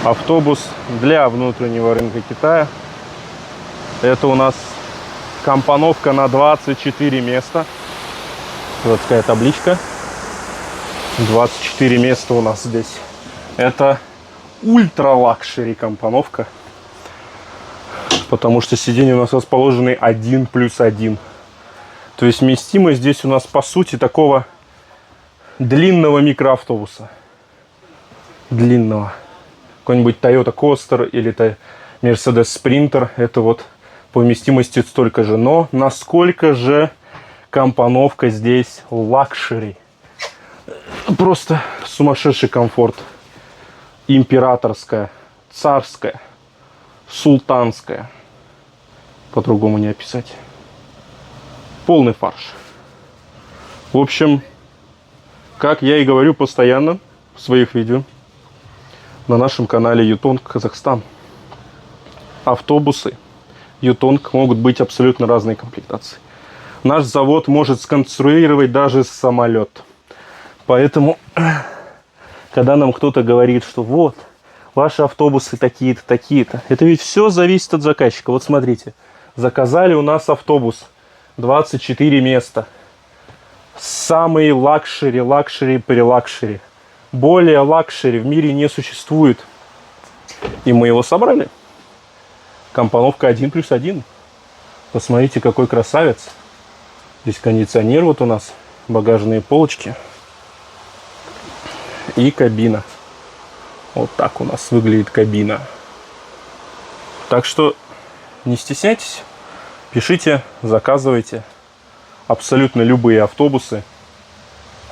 Автобус для внутреннего рынка Китая. Это у нас компоновка на 24 места. Вот такая табличка. 24 места у нас здесь. Это ультра-лакшери компоновка. Потому что сиденья у нас расположены 1+1. То есть вместимость здесь у нас по сути такого длинного микроавтобуса. Длинного. Какой-нибудь Toyota Coaster или Mercedes Sprinter. Это вот по вместимости столько же. Но насколько же компоновка здесь лакшери. Просто сумасшедший комфорт. Императорская, царская, султанская. По-другому не описать. Полный фарш. В общем, как я и говорю постоянно в своих видео на нашем канале Yutong Казахстан. Автобусы Yutong могут быть абсолютно разной комплектации. Наш завод может сконструировать даже самолет. Поэтому, когда нам кто-то говорит, что вот, ваши автобусы такие-то, такие-то, это ведь все зависит от заказчика. Вот смотрите, заказали у нас автобус 24 места. Самый лакшери, лакшери, прелакшери. Более лакшери в мире не существует. И мы его собрали. Компоновка 1+1. Посмотрите, какой красавец. Здесь кондиционер вот у нас, багажные полочки и кабина. Вот так у нас выглядит кабина. Так что не стесняйтесь, пишите, заказывайте абсолютно любые автобусы,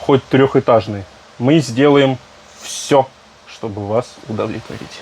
хоть трехэтажные. Мы сделаем все, чтобы вас удовлетворить.